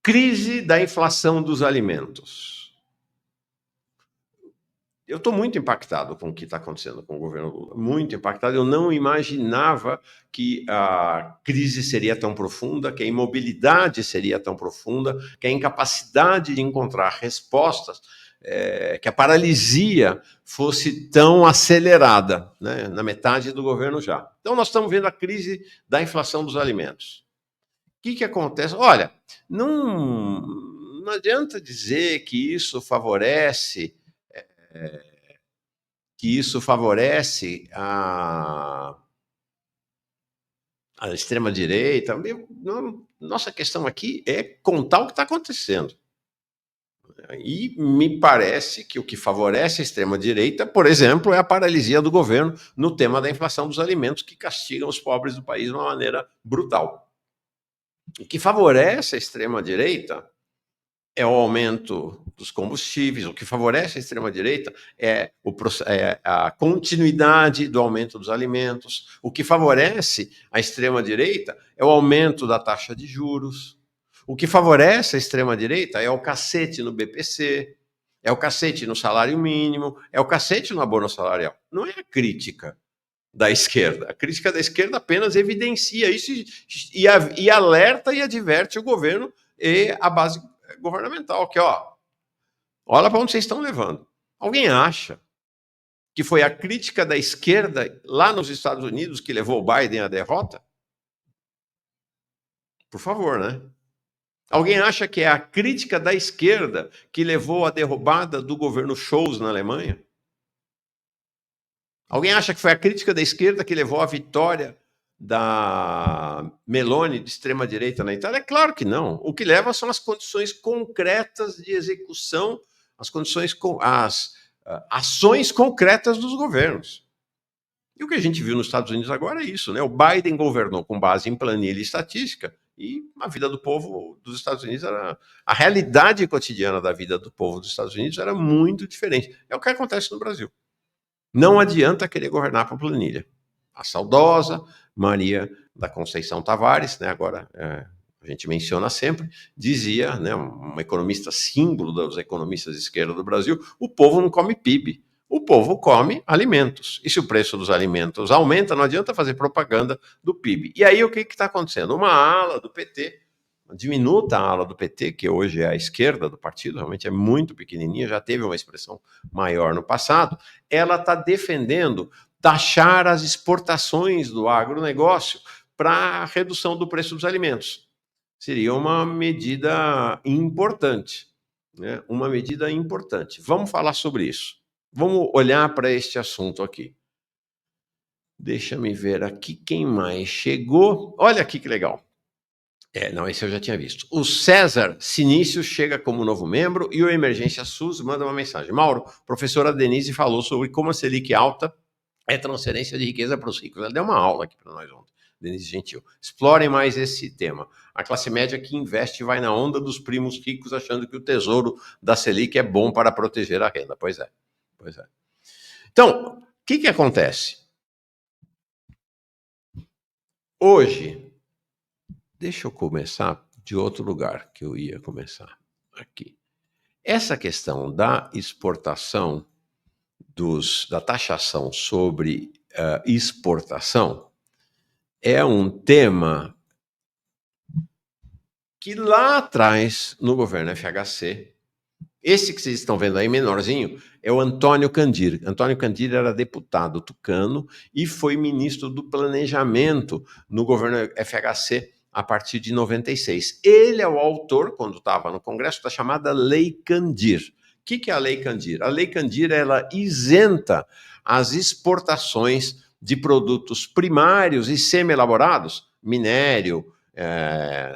Crise da inflação dos alimentos. Eu estou muito impactado com o que está acontecendo com o governo Lula. Muito impactado. Eu não imaginava que a crise seria tão profunda, que a imobilidade seria tão profunda, que a incapacidade de encontrar respostas, que a paralisia fosse tão acelerada, né, na metade do governo já. Então, nós estamos vendo a crise da inflação dos alimentos. O que acontece? Olha, não adianta dizer que isso favorece a extrema-direita. Nossa questão aqui é contar o que está acontecendo. E me parece que o que favorece a extrema-direita, por exemplo, é a paralisia do governo no tema da inflação dos alimentos, que castigam os pobres do país de uma maneira brutal. O que favorece a extrema-direita é o aumento dos combustíveis. O que favorece a extrema-direita é a continuidade do aumento dos alimentos. O que favorece a extrema-direita é o aumento da taxa de juros. O que favorece a extrema-direita é o cacete no BPC, é o cacete no salário mínimo, é o cacete no abono salarial. Não é a crítica da esquerda. A crítica da esquerda apenas evidencia isso e alerta e adverte o governo e a base governamental, que olha para onde vocês estão levando. Alguém acha que foi a crítica da esquerda lá nos Estados Unidos que levou o Biden à derrota? Por favor, né? Alguém acha que é a crítica da esquerda que levou à derrubada do governo Scholz na Alemanha? Alguém acha que foi a crítica da esquerda que levou à vitória da Meloni de extrema-direita na Itália? É claro que não. O que leva são as condições concretas de execução, as ações concretas dos governos. E o que a gente viu nos Estados Unidos agora é isso, né? O Biden governou com base em planilha e estatística e a vida do povo dos Estados Unidos a realidade cotidiana da vida do povo dos Estados Unidos era muito diferente. É o que acontece no Brasil. Não adianta querer governar por planilha. A saudosa Maria da Conceição Tavares, né, agora a gente menciona sempre, dizia, né, uma economista símbolo dos economistas de esquerda do Brasil, o povo não come PIB, o povo come alimentos. E se o preço dos alimentos aumenta, não adianta fazer propaganda do PIB. E aí o que está acontecendo? Uma ala do PT, uma diminuta ala do PT, que hoje é a esquerda do partido, realmente é muito pequenininha, já teve uma expressão maior no passado, ela está defendendo taxar as exportações do agronegócio para a redução do preço dos alimentos. Seria uma medida importante, né? Uma medida importante. Vamos falar sobre isso. Vamos olhar para este assunto aqui. Deixa-me ver aqui quem mais chegou. Olha aqui que legal. Não, esse eu já tinha visto. O César Sinício chega como novo membro e o Emergência SUS manda uma mensagem. Mauro, professora Denise falou sobre como a Selic alta é transferência de riqueza para os ricos. Ela deu uma aula aqui para nós ontem, Denise Gentil. Explorem mais esse tema. A classe média que investe vai na onda dos primos ricos achando que o tesouro da Selic é bom para proteger a renda. Pois é. Então, o que acontece? Hoje, deixa eu começar de outro lugar que eu ia começar aqui. Essa questão da exportação, da taxação sobre exportação, é um tema que lá atrás, no governo FHC, esse que vocês estão vendo aí, menorzinho, é o Antônio Candir. Antônio Candir era deputado tucano e foi ministro do Planejamento no governo FHC a partir de 96. Ele é o autor, quando estava no Congresso, da chamada Lei Candir. O que é a Lei Candir? A Lei Candir, ela isenta as exportações de produtos primários e semi-elaborados, minério,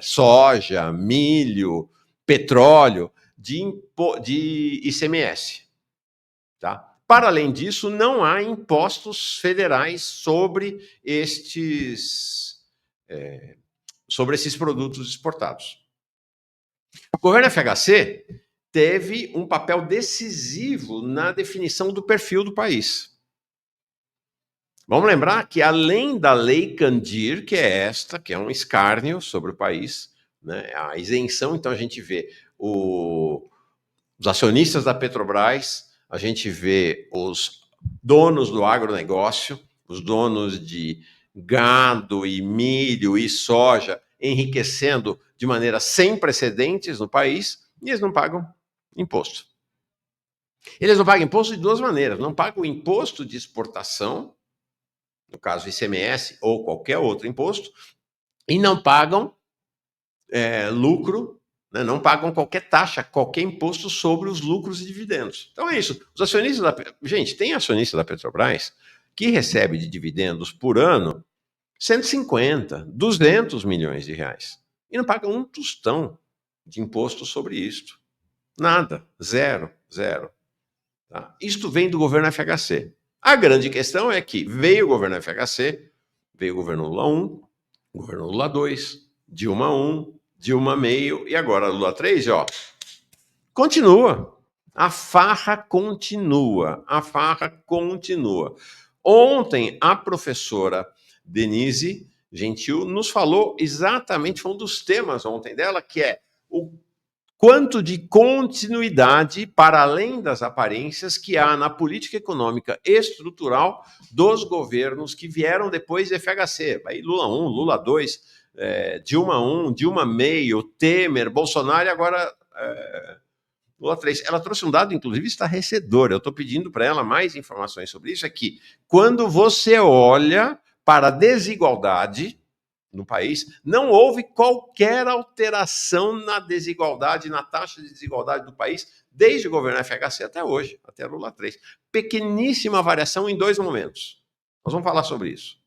soja, milho, petróleo, de ICMS. Tá? Para além disso, não há impostos federais sobre esses produtos exportados. O governo FHC teve um papel decisivo na definição do perfil do país. Vamos lembrar que, além da Lei Candir, que é um escárnio sobre o país, né? A isenção, então a gente vê os acionistas da Petrobras, a gente vê os donos do agronegócio, os donos de gado e milho e soja enriquecendo de maneira sem precedentes no país, e eles não pagam imposto. Eles não pagam imposto de duas maneiras. Não pagam o imposto de exportação, no caso ICMS ou qualquer outro imposto, e não pagam lucro, né? Não pagam qualquer taxa, qualquer imposto sobre os lucros e dividendos. Então é isso. Os acionistas Gente, tem acionista da Petrobras que recebe de dividendos por ano 150, 200 milhões de reais. E não paga um tostão de imposto sobre isto. Nada. Zero. Zero. Tá? Isto vem do governo FHC. A grande questão é que veio o governo FHC, veio o governo Lula 1, governo Lula 2, Dilma 1, Dilma meio e agora Lula 3, ó. Continua. A farra continua. A farra continua. Ontem, a professora Denise Gentil nos falou exatamente, foi um dos temas ontem dela, que é o quanto de continuidade, para além das aparências, que há na política econômica estrutural dos governos que vieram depois do FHC. Aí Lula 1, Lula 2, Dilma 1, Dilma meio, Temer, Bolsonaro e agora Lula 3. Ela trouxe um dado, inclusive, estarrecedor. Eu estou pedindo para ela mais informações sobre isso, é que quando você olha para a desigualdade no país, não houve qualquer alteração na desigualdade, na taxa de desigualdade do país, desde o governo FHC até hoje, até Lula 3. Pequeníssima variação em 2 momentos. Nós vamos falar sobre isso.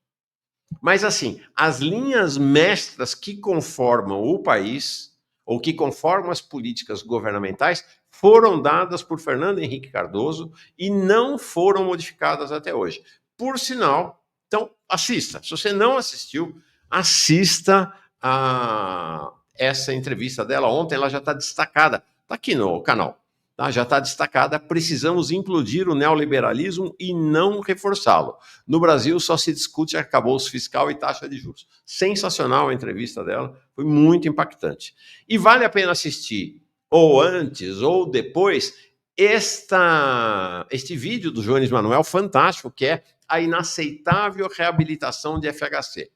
Mas, assim, as linhas mestras que conformam o país, ou que conformam as políticas governamentais, foram dadas por Fernando Henrique Cardoso e não foram modificadas até hoje. Por sinal, então, assista. Se você não assistiu, assista a essa entrevista dela. Ontem ela já está destacada, está aqui no canal, tá? Já está destacada. Precisamos implodir o neoliberalismo e não reforçá-lo. No Brasil só se discute arcabouço fiscal e taxa de juros. Sensacional a entrevista dela, foi muito impactante. E vale a pena assistir, ou antes ou depois, este vídeo do Jones Manuel, fantástico, que é a inaceitável reabilitação de FHC.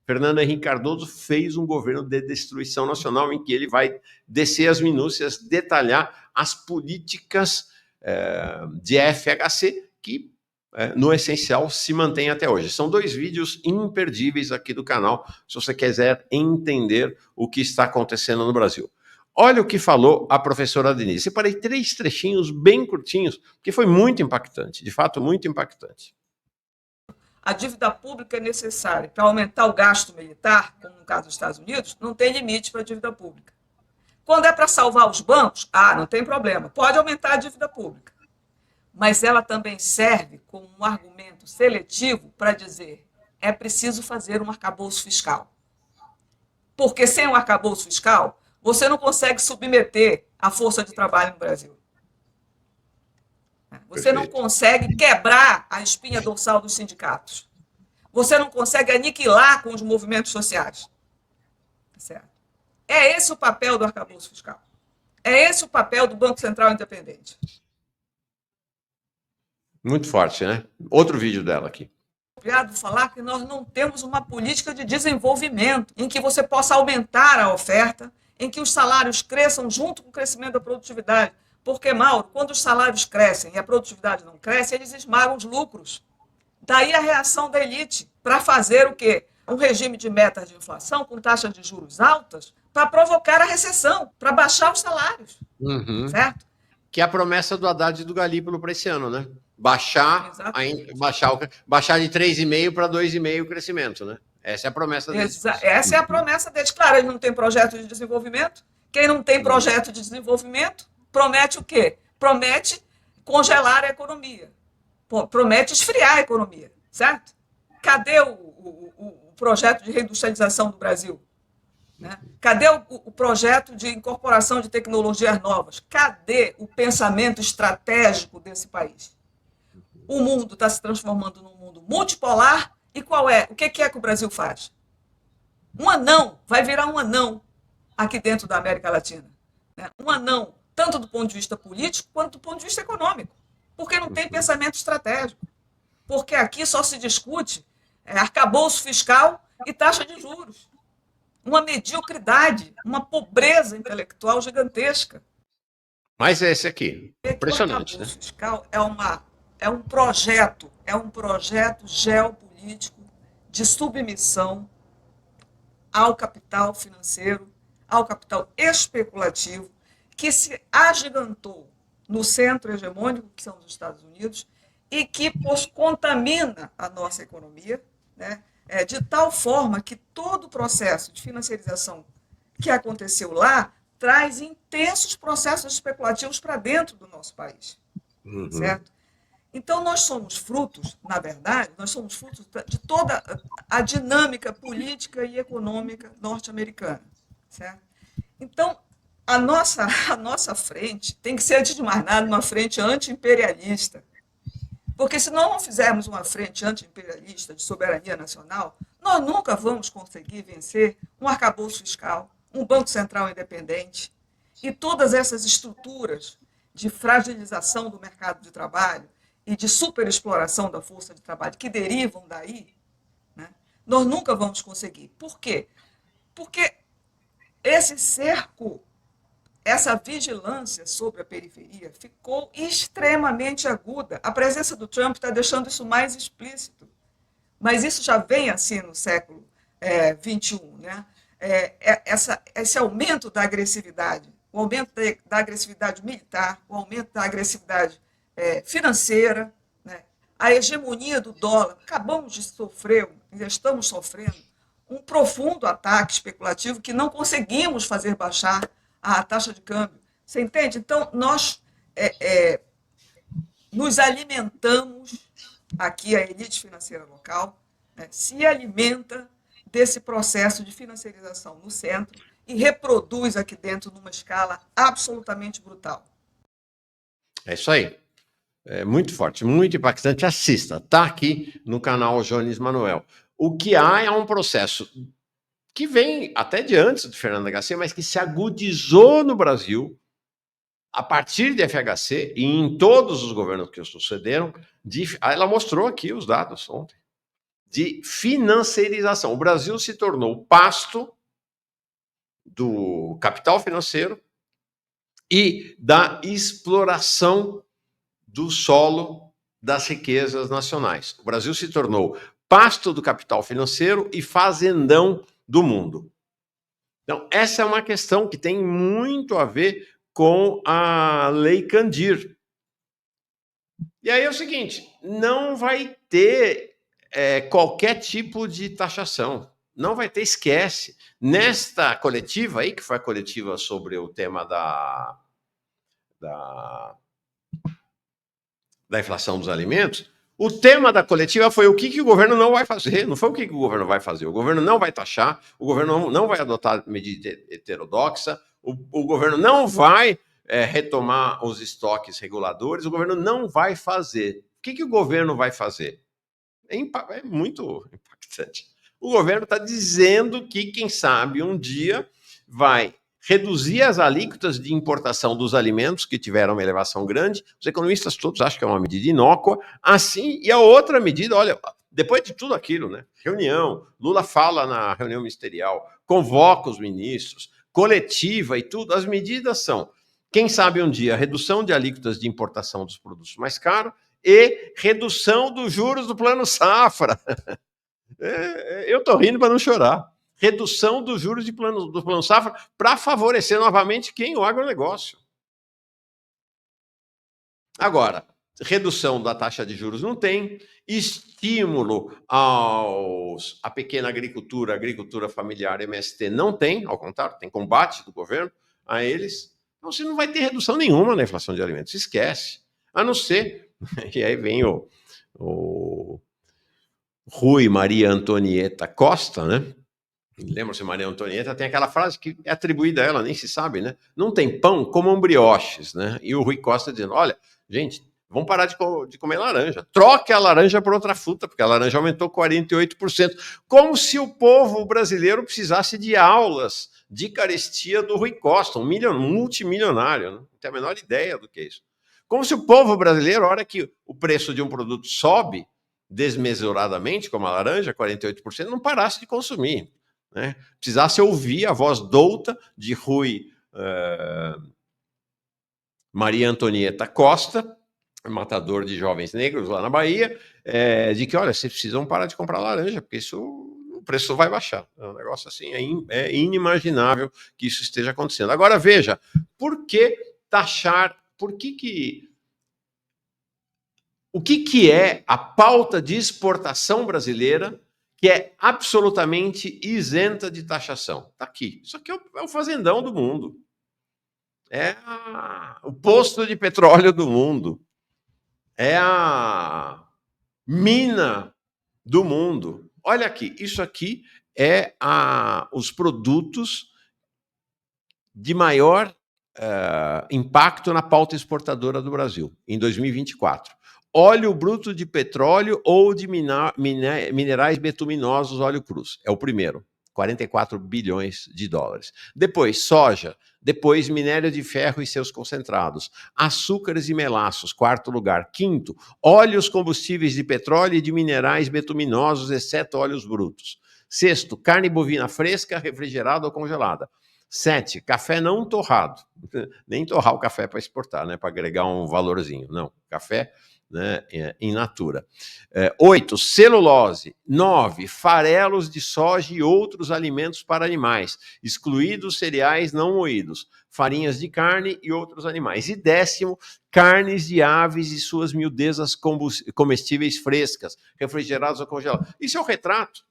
Fernando Henrique Cardoso fez um governo de destruição nacional em que ele vai descer as minúcias, detalhar as políticas de FHC que, no essencial, se mantém até hoje. São 2 vídeos imperdíveis aqui do canal, se você quiser entender o que está acontecendo no Brasil. Olha o que falou a professora Denise. Separei 3 trechinhos bem curtinhos, que foi muito impactante, de fato, muito impactante. A dívida pública é necessária para aumentar o gasto militar, como no caso dos Estados Unidos, não tem limite para a dívida pública. Quando é para salvar os bancos, não tem problema, pode aumentar a dívida pública. Mas ela também serve como um argumento seletivo para dizer é preciso fazer um arcabouço fiscal. Porque sem um arcabouço fiscal, você não consegue submeter a força de trabalho no Brasil. Você não consegue quebrar a espinha dorsal dos sindicatos. Você não consegue aniquilar com os movimentos sociais. Certo? É esse o papel do arcabouço fiscal. É esse o papel do Banco Central Independente. Muito forte, né? Outro vídeo dela aqui. Obrigado falar que nós não temos uma política de desenvolvimento em que você possa aumentar a oferta, em que os salários cresçam junto com o crescimento da produtividade. Porque, Mauro, quando os salários crescem e a produtividade não cresce, eles esmagam os lucros. Daí a reação da elite para fazer o quê? Um regime de metas de inflação com taxas de juros altas para provocar a recessão, para baixar os salários. Certo? Que é a promessa do Haddad e do Galípolo para esse ano, né? Baixar de 3,5% para 2,5% o crescimento, né? Essa é a promessa deles. Essa é a promessa deles. Claro, eles não têm projeto de desenvolvimento. Quem não tem projeto de desenvolvimento promete o quê? Promete congelar a economia. Promete esfriar a economia, certo? Cadê o projeto de reindustrialização do Brasil? Né? Cadê o projeto de incorporação de tecnologias novas? Cadê o pensamento estratégico desse país? O mundo está se transformando num mundo multipolar e qual é? O que é que o Brasil faz? Um anão, vai virar um anão. aqui dentro da América Latina. Né? Uma não, tanto do ponto de vista político quanto do ponto de vista econômico, porque não tem pensamento estratégico. Porque aqui só se discute arcabouço fiscal e taxa de juros. Uma mediocridade, uma pobreza intelectual gigantesca. Mas é esse aqui, O impressionante, né? arcabouço fiscal é um projeto geopolítico de submissão ao capital financeiro, ao capital especulativo, que se agigantou no centro hegemônico, que são os Estados Unidos, e que contamina a nossa economia, né? De tal forma que todo o processo de financiarização que aconteceu lá traz intensos processos especulativos para dentro do nosso país, certo? Então, nós somos frutos, na verdade, nós somos frutos de toda a dinâmica política e econômica norte-americana, certo? Então, a nossa frente tem que ser, antes de mais nada, uma frente anti-imperialista. Porque se nós não fizermos uma frente anti-imperialista de soberania nacional, nós nunca vamos conseguir vencer um arcabouço fiscal, um Banco Central independente e todas essas estruturas de fragilização do mercado de trabalho e de superexploração da força de trabalho que derivam daí, né? Nós nunca vamos conseguir. Por quê? Porque esse cerco, essa vigilância sobre a periferia ficou extremamente aguda. A presença do Trump está deixando isso mais explícito. Mas isso já vem assim no século XXI. Né? Esse aumento da agressividade, o aumento da agressividade militar, o aumento da agressividade financeira, né? A hegemonia do dólar. Acabamos de sofrer, ainda estamos sofrendo, um profundo ataque especulativo que não conseguimos fazer baixar a taxa de câmbio. Você entende? Então, nós nos alimentamos, aqui a elite financeira local, né, se alimenta desse processo de financiarização no centro e reproduz aqui dentro numa escala absolutamente brutal. É isso aí. É muito forte, muito impactante. Assista, tá aqui no canal Jones Manuel. O que há é um processo que vem até de antes do Fernando HC, mas que se agudizou no Brasil a partir de FHC e em todos os governos que o sucederam. Ela mostrou aqui os dados ontem, de financiarização. O Brasil se tornou pasto do capital financeiro e da exploração do solo das riquezas nacionais. O Brasil se tornou pasto do capital financeiro e fazendão do mundo. Então, essa é uma questão que tem muito a ver com a Lei Candir. E aí é o seguinte, não vai ter qualquer tipo de taxação. Não vai ter, esquece. Nesta coletiva aí, que foi a coletiva sobre o tema da inflação dos alimentos, o tema da coletiva foi o que o governo não vai fazer, não foi o que o governo vai fazer. O governo não vai taxar, o governo não vai adotar medida heterodoxa, o governo não vai retomar os estoques reguladores, o governo não vai fazer. O que o governo vai fazer? É muito impactante. O governo está dizendo que, quem sabe, um dia vai reduzir as alíquotas de importação dos alimentos que tiveram uma elevação grande. Os economistas todos acham que é uma medida inócua. Assim, e a outra medida, olha, depois de tudo aquilo, né? Reunião, Lula fala na reunião ministerial, convoca os ministros, coletiva e tudo. As medidas são, quem sabe um dia, redução de alíquotas de importação dos produtos mais caros e redução dos juros do Plano Safra. Eu estou rindo para não chorar. Redução dos juros do Plano Safra para favorecer novamente quem? O agronegócio. Agora, redução da taxa de juros não tem, estímulo à pequena agricultura familiar, MST, não tem, ao contrário, tem combate do governo a eles. Então, você não vai ter redução nenhuma na inflação de alimentos, esquece. A não ser, e aí vem o Rui Maria Antonieta Costa, né? Lembra-se, Maria Antonieta tem aquela frase que é atribuída a ela, nem se sabe, né? Não tem pão, comam brioches, né? E o Rui Costa dizendo, olha, gente, Vamos parar de comer laranja. Troque a laranja por outra fruta, porque a laranja aumentou 48%. Como se o povo brasileiro precisasse de aulas de carestia do Rui Costa, um multimilionário. Não tem a menor ideia do que é isso. Como se o povo brasileiro, a hora que o preço de um produto sobe desmesuradamente, como a laranja, 48%, não parasse de consumir. Né? Precisasse ouvir a voz douta de Rui Maria Antonieta Costa, matador de jovens negros lá na Bahia, de que, olha, vocês precisam parar de comprar laranja, porque isso, o preço vai baixar. É um negócio assim, é inimaginável que isso esteja acontecendo. Agora, veja, por que taxar, o que é a pauta de exportação brasileira que é absolutamente isenta de taxação? Está aqui. Isso aqui é o fazendão do mundo. É o posto de petróleo do mundo. É a mina do mundo. Olha aqui, isso aqui é os produtos de maior impacto na pauta exportadora do Brasil, em 2024. Óleo bruto de petróleo ou de minerais betuminosos, óleo cruz. É o primeiro, 44 bilhões de dólares. Depois, soja. Depois, minério de ferro e seus concentrados. Açúcares e melaços, quarto lugar. Quinto, óleos combustíveis de petróleo e de minerais betuminosos, exceto óleos brutos. Sexto, carne bovina fresca, refrigerada ou congelada. 7, café não torrado. Nem torrar o café para exportar, né? Para agregar um valorzinho. Não, café, né, in natura. 8, celulose. 9, farelos de soja e outros alimentos para animais, excluídos cereais não moídos, farinhas de carne e outros animais. E 10º, carnes de aves e suas miudezas comestíveis frescas, refrigeradas ou congeladas. Isso é o retrato,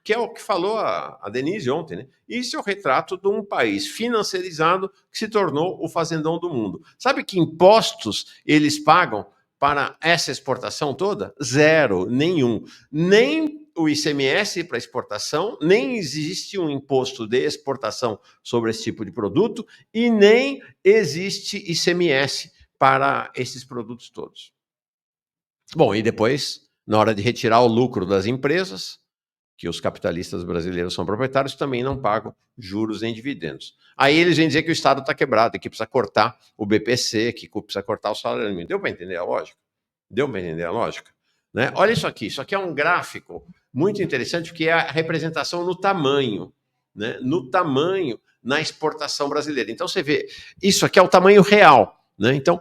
que é o que falou a Denise ontem, né? Isso é o retrato de um país financiarizado que se tornou o fazendão do mundo. Sabe que impostos eles pagam para essa exportação toda? Zero, nenhum. Nem o ICMS para exportação, nem existe um imposto de exportação sobre esse tipo de produto e nem existe ICMS para esses produtos todos. Bom, e depois, na hora de retirar o lucro das empresas, que os capitalistas brasileiros são proprietários, também não pagam juros nem dividendos. Aí eles vêm dizer que o Estado está quebrado, que precisa cortar o BPC, que precisa cortar o salário mínimo. Deu para entender a lógica? Deu para entender a lógica? Né? Olha isso aqui é um gráfico muito interessante, que é a representação no tamanho, né? No tamanho na exportação brasileira. Então você vê, isso aqui é o tamanho real, né? Então,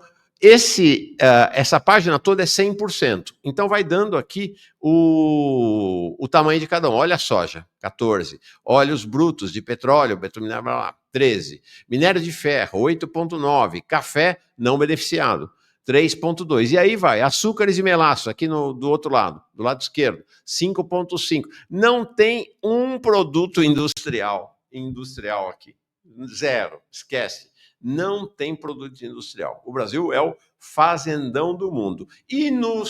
essa página toda é 100%. Então, vai dando aqui o tamanho de cada um. Olha a soja, 14. Óleos brutos de petróleo, betuminável, 13. Minério de ferro, 8,9. Café não beneficiado, 3,2. E aí vai, açúcares e melaços, aqui do outro lado, do lado esquerdo, 5,5. Não tem um produto industrial aqui. Zero, esquece. Não tem produto industrial. O Brasil é o fazendão do mundo. E no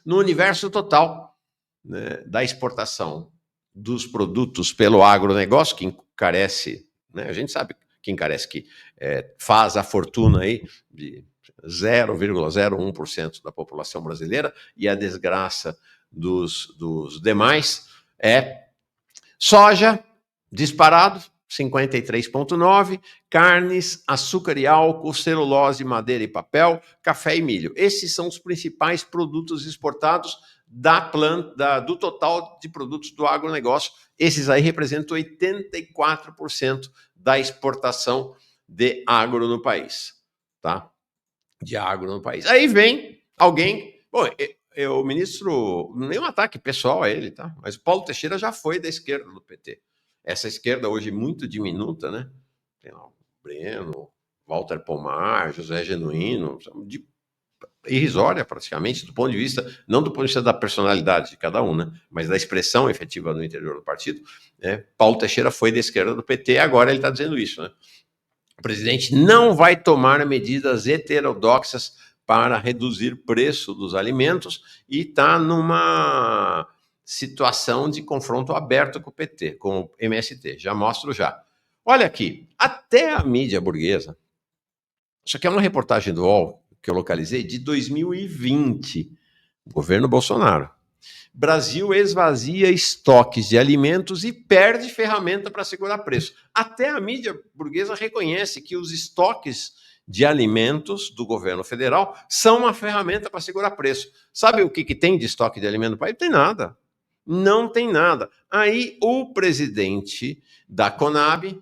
universo total, né, da exportação dos produtos pelo agronegócio, que encarece, né, a gente sabe que encarece, que faz a fortuna aí de 0,01% da população brasileira, e a desgraça dos demais é soja, disparado, 53,9%, carnes, açúcar e álcool, celulose, madeira e papel, café e milho. Esses são os principais produtos exportados do total de produtos do agronegócio. Esses aí representam 84% da exportação de agro no país, tá? De agro no país. Aí vem alguém... Bom, o ministro... Nenhum ataque pessoal a ele, tá? Mas o Paulo Teixeira já foi da esquerda do PT. Essa esquerda hoje muito diminuta, né? Tem lá o Breno, Walter Pomar, José Genuíno, irrisória praticamente, do ponto de vista, não do ponto de vista da personalidade de cada um, né? Mas da expressão efetiva no interior do partido. Né? Paulo Teixeira foi da esquerda do PT, agora ele está dizendo isso, né? O presidente não vai tomar medidas heterodoxas para reduzir o preço dos alimentos e está numa situação de confronto aberto com o PT, com o MST. Já mostro já. Olha aqui, até a mídia burguesa, isso aqui é uma reportagem do UOL, que eu localizei de 2020, governo Bolsonaro. Brasil esvazia estoques de alimentos e perde ferramenta para segurar preço. Até a mídia burguesa reconhece que os estoques de alimentos do governo federal são uma ferramenta para segurar preço. Sabe o que tem de estoque de alimento no país? Não tem nada. Não tem nada. Aí o presidente da Conab,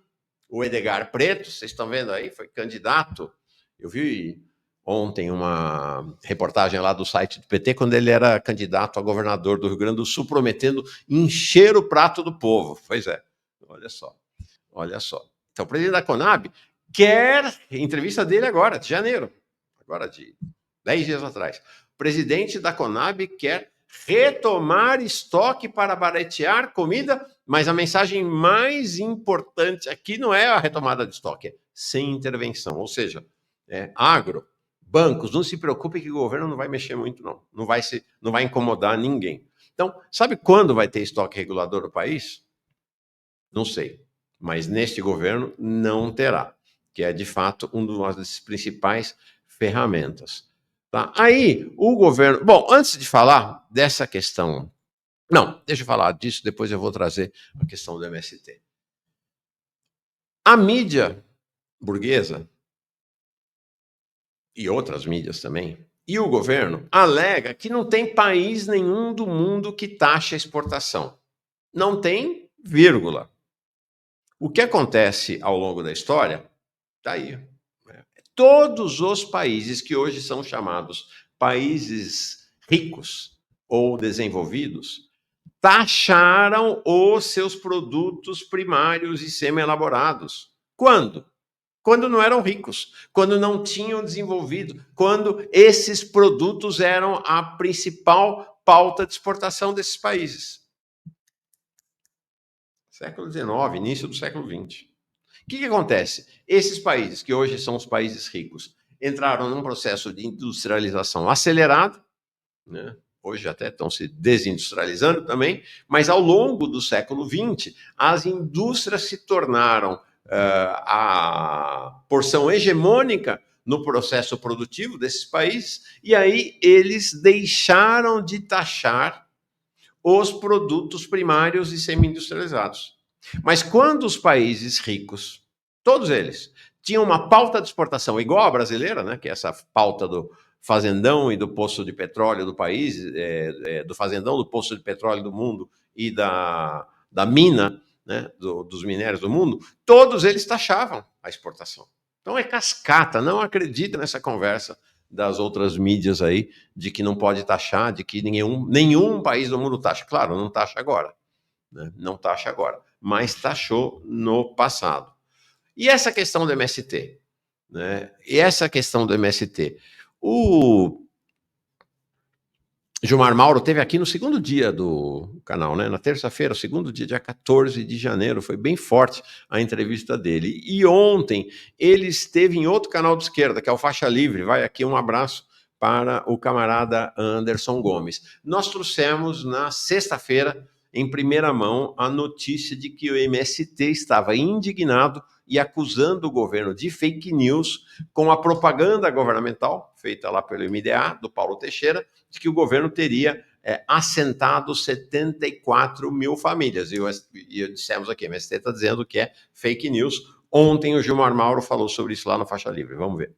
o Edgar Preto, vocês estão vendo aí, foi candidato. Eu vi ontem uma reportagem lá do site do PT, quando ele era candidato a governador do Rio Grande do Sul, prometendo encher o prato do povo. Pois é, olha só, olha só. Então, o presidente da Conab quer, entrevista dele agora, de janeiro, agora de 10 dias atrás, o presidente da Conab quer retomar estoque para baratear comida, mas a mensagem mais importante aqui não é a retomada de estoque, é sem intervenção, ou seja, agro, bancos, não se preocupem que o governo não vai mexer muito, não. Não vai incomodar ninguém. Então, sabe quando vai ter estoque regulador no país? Não sei. Mas neste governo não terá, que é, de fato, uma das principais ferramentas. Tá? Aí, o governo... Bom, antes de falar dessa questão... Não, deixa eu falar disso, depois eu vou trazer a questão do MST. A mídia burguesa e outras mídias também, e o governo alega que não tem país nenhum do mundo que taxa a exportação. Não tem, vírgula. O que acontece ao longo da história, está aí. Todos os países que hoje são chamados países ricos ou desenvolvidos, taxaram os seus produtos primários e semi-elaborados. Quando? Quando não eram ricos, quando não tinham desenvolvido, quando esses produtos eram a principal pauta de exportação desses países. Século XIX, início do século XX. O que acontece? Esses países, que hoje são os países ricos, entraram num processo de industrialização acelerado, né? Hoje até estão se desindustrializando também, mas ao longo do século XX, as indústrias se tornaram a porção hegemônica no processo produtivo desses países, e aí eles deixaram de taxar os produtos primários e semi-industrializados. Mas quando os países ricos, todos eles, tinham uma pauta de exportação igual à brasileira, né, que é essa pauta do fazendão e do poço de petróleo do país, do fazendão, do poço de petróleo do mundo e da mina, né, dos minérios do mundo, todos eles taxavam a exportação. Então é cascata, não acredita nessa conversa das outras mídias aí, de que não pode taxar, de que nenhum país do mundo taxa. Claro, não taxa agora, né? Não taxa agora, mas taxou no passado. E essa questão do MST? Né? E essa questão do MST? O Gilmar Mauro esteve aqui no segundo dia do canal, né? Na terça-feira, o segundo dia 14 de janeiro, foi bem forte a entrevista dele. E ontem ele esteve em outro canal de esquerda, que é o Faixa Livre. Vai aqui um abraço para o camarada Anderson Gomes. Nós trouxemos na sexta-feira, em primeira mão, a notícia de que o MST estava indignado e acusando o governo de fake news com a propaganda governamental, feita lá pelo MDA, do Paulo Teixeira, de que o governo teria assentado 74 mil famílias. E dissemos aqui, o MST está dizendo que é fake news. Ontem o Gilmar Mauro falou sobre isso lá no Faixa Livre. Vamos ver.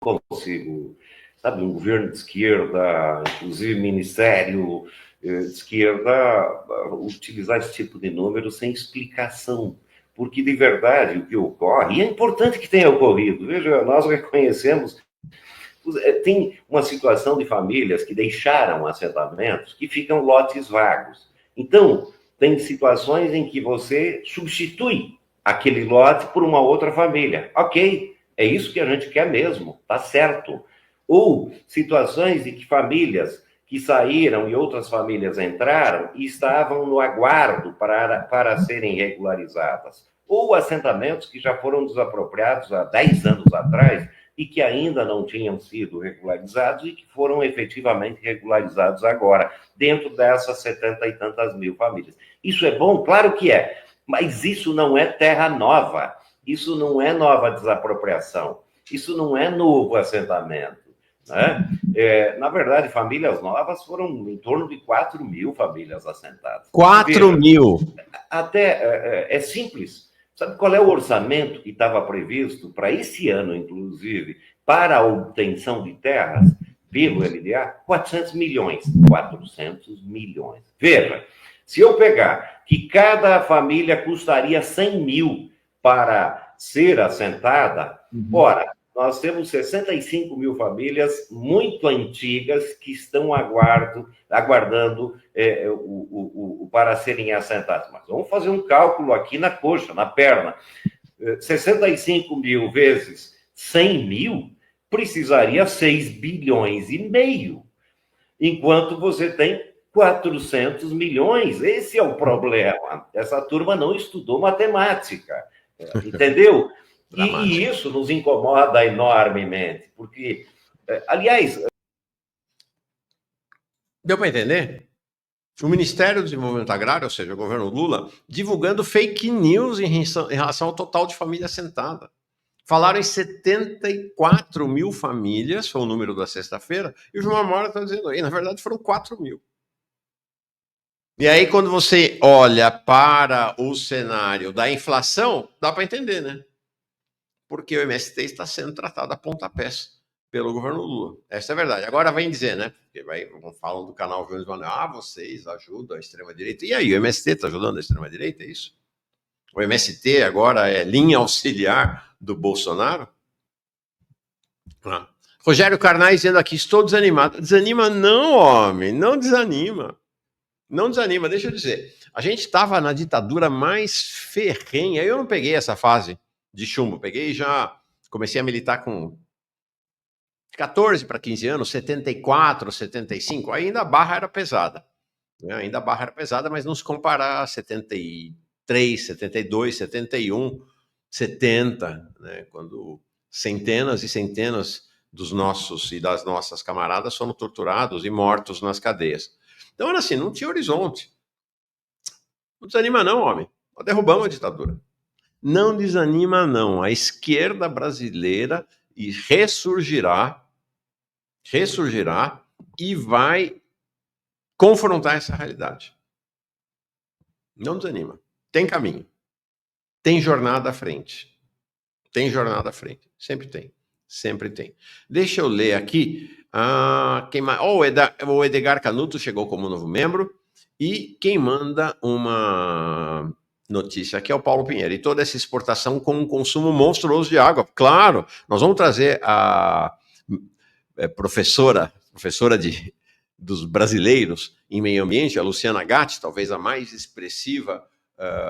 Consigo, sabe, um governo de esquerda, inclusive ministério de esquerda, utilizar esse tipo de número sem explicação. Porque, de verdade, o que ocorre, e é importante que tenha ocorrido, veja, nós reconhecemos, tem uma situação de famílias que deixaram assentamentos que ficam lotes vagos. Então, tem situações em que você substitui aquele lote por uma outra família. Ok, é isso que a gente quer mesmo, tá certo. Ou situações de que famílias que saíram e outras famílias entraram e estavam no aguardo para serem regularizadas. Ou assentamentos que já foram desapropriados há 10 anos atrás e que ainda não tinham sido regularizados e que foram efetivamente regularizados agora, dentro dessas 70 e tantas mil famílias. Isso é bom? Claro que é, mas isso não é terra nova, isso não é nova desapropriação, isso não é novo assentamento. né? Na verdade, famílias novas foram em torno de 4 mil famílias assentadas. 4 mil. Até é simples. Sabe qual é o orçamento que estava previsto para esse ano, inclusive, para a obtenção de terras pelo LDA? 400 milhões. 400 milhões. Veja, se eu pegar que cada família custaria 100 mil para ser assentada, ora, nós temos 65 mil famílias muito antigas que estão aguardando para serem assentadas. Mas vamos fazer um cálculo aqui na coxa, na perna. 65 mil vezes 100 mil precisaria 6 bilhões e meio, enquanto você tem 400 milhões. Esse é o problema. Essa turma não estudou matemática, entendeu? E isso nos incomoda enormemente, porque, aliás... Deu para entender? O Ministério do Desenvolvimento Agrário, ou seja, o governo Lula, divulgando fake news em relação ao total de família assentada. Falaram em 74 mil famílias, foi o número da sexta-feira, e o João Amora está dizendo aí, na verdade foram 4 mil. E aí, quando você olha para o cenário da inflação, dá para entender, né? Porque o MST está sendo tratado a pontapés pelo governo Lula. Essa é a verdade. Agora vem dizer, né? Porque falam do canal Jones Manuel, vocês ajudam a extrema-direita. E aí, o MST está ajudando a extrema-direita, é isso? O MST agora é linha auxiliar do Bolsonaro? Rogério Carnais dizendo aqui, estou desanimado. Desanima não, homem, não desanima. Não desanima, deixa eu dizer. A gente estava na ditadura mais ferrenha. Eu não peguei essa fase de chumbo. Peguei já, comecei a militar com 14 para 15 anos, 74, 75. Ainda a barra era pesada. Né? Ainda a barra era pesada, mas não se comparar a 73, 72, 71, 70, né? Quando centenas e centenas dos nossos e das nossas camaradas foram torturados e mortos nas cadeias. Então, era assim, não tinha horizonte. Não desanima não, homem. Nós derrubamos a ditadura. Não desanima não. A esquerda brasileira ressurgirá e vai confrontar essa realidade. Não desanima. Tem caminho. Tem jornada à frente. Tem jornada à frente. Sempre tem. Sempre tem. Deixa eu ler aqui. O Edgar Canuto chegou como novo membro. E quem manda uma notícia aqui é o Paulo Pinheiro. E toda essa exportação com um consumo monstruoso de água. Claro, nós vamos trazer a professora dos brasileiros em meio ambiente, a Luciana Gatti, talvez a mais expressiva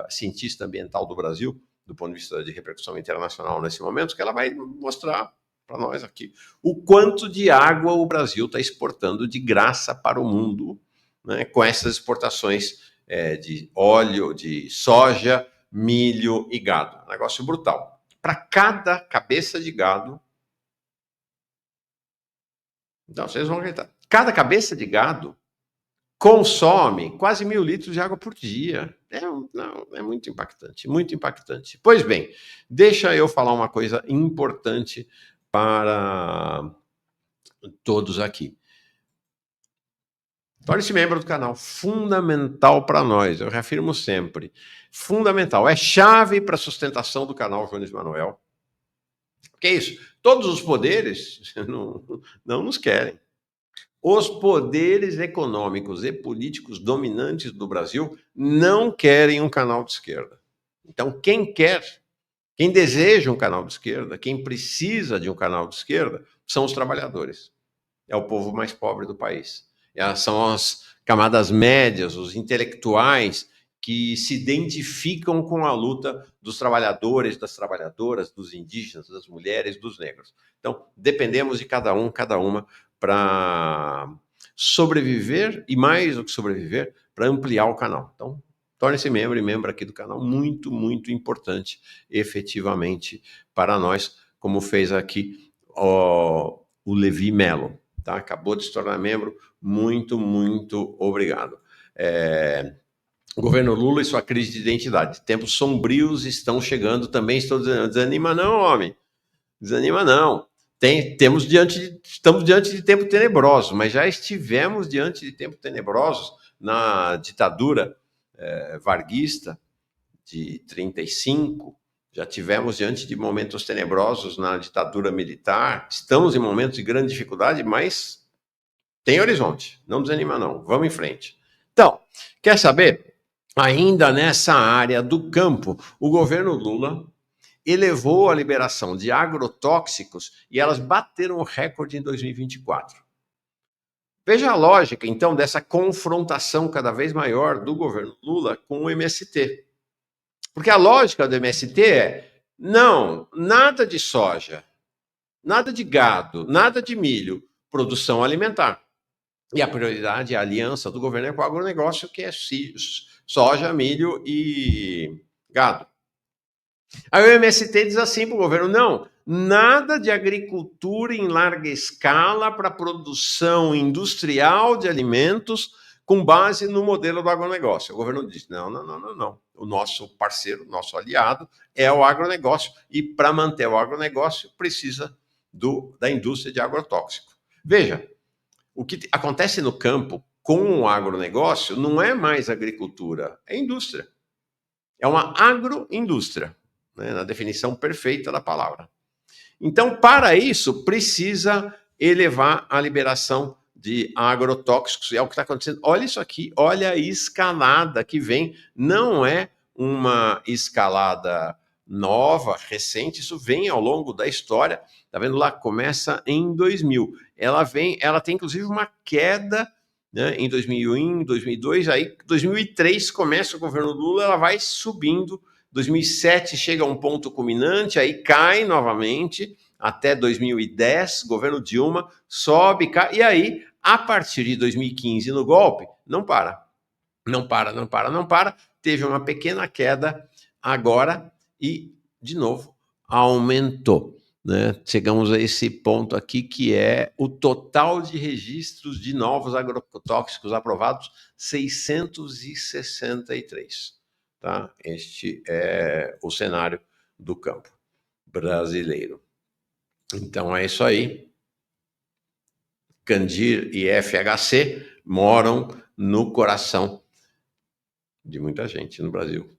cientista ambiental do Brasil, do ponto de vista de repercussão internacional nesse momento, que ela vai mostrar para nós aqui o quanto de água o Brasil está exportando de graça para o mundo, né, com essas exportações de óleo, de soja, milho e gado. Negócio brutal. Para cada cabeça de gado, então vocês vão acreditar, cada cabeça de gado consome quase 1.000 litros de água por dia. É muito impactante, muito impactante. Pois bem, deixa eu falar uma coisa importante para todos aqui. Torne-se membro do canal, fundamental para nós, eu reafirmo sempre, fundamental, é chave para a sustentação do canal Jones Manuel. Que é isso? Todos os poderes não nos querem. Os poderes econômicos e políticos dominantes do Brasil não querem um canal de esquerda. Então, quem deseja um canal de esquerda, quem precisa de um canal de esquerda, são os trabalhadores. É o povo mais pobre do país. São as camadas médias, os intelectuais que se identificam com a luta dos trabalhadores, das trabalhadoras, dos indígenas, das mulheres, dos negros. Então, dependemos de cada uma para sobreviver e, mais do que sobreviver, para ampliar o canal. Então, torne-se membro aqui do canal, muito, muito importante, efetivamente, para nós, como fez aqui o Levi Melo. Tá? Acabou de se tornar membro, muito, muito obrigado. O governo Lula e sua crise de identidade. Tempos sombrios estão chegando também. Estou dizendo, desanima não, homem. Desanima não. estamos diante de tempos tenebrosos, mas já estivemos diante de tempos tenebrosos na ditadura varguista de 35, já tivemos diante de momentos tenebrosos na ditadura militar, estamos em momentos de grande dificuldade, mas tem horizonte, não desanima não, vamos em frente. Então, quer saber? Ainda nessa área do campo, o governo Lula elevou a liberação de agrotóxicos e elas bateram o recorde em 2024. Veja a lógica, então, dessa confrontação cada vez maior do governo Lula com o MST. Porque a lógica do MST é: não, nada de soja, nada de gado, nada de milho, produção alimentar. E a prioridade, a aliança do governo é com o agronegócio, que é soja, milho e gado. Aí o MST diz assim para o governo: não, nada de agricultura em larga escala para produção industrial de alimentos com base no modelo do agronegócio. O governo diz: não. O nosso parceiro, nosso aliado é o agronegócio, e para manter o agronegócio precisa da indústria de agrotóxico. Veja, o que acontece no campo com o agronegócio não é mais agricultura, é indústria. É uma agroindústria, né, na definição perfeita da palavra. Então, para isso, precisa elevar a liberação de agrotóxicos. É o que está acontecendo. Olha isso aqui, olha a escalada que vem. Não é uma escalada nova, recente, isso vem ao longo da história. Tá vendo lá? Começa em 2000. Ela tem inclusive uma queda, né, em 2001, 2002, aí 2003 começa o governo Lula, ela vai subindo. 2007 chega a um ponto culminante, aí cai novamente até 2010, governo Dilma, sobe, cai, e aí, a partir de 2015, no golpe, não para. Teve uma pequena queda agora e, de novo, aumentou. Né? Chegamos a esse ponto aqui, que é o total de registros de novos agrotóxicos aprovados, 663. Tá? Este é o cenário do campo brasileiro. Então é isso aí. Candir e FHC moram no coração de muita gente no Brasil.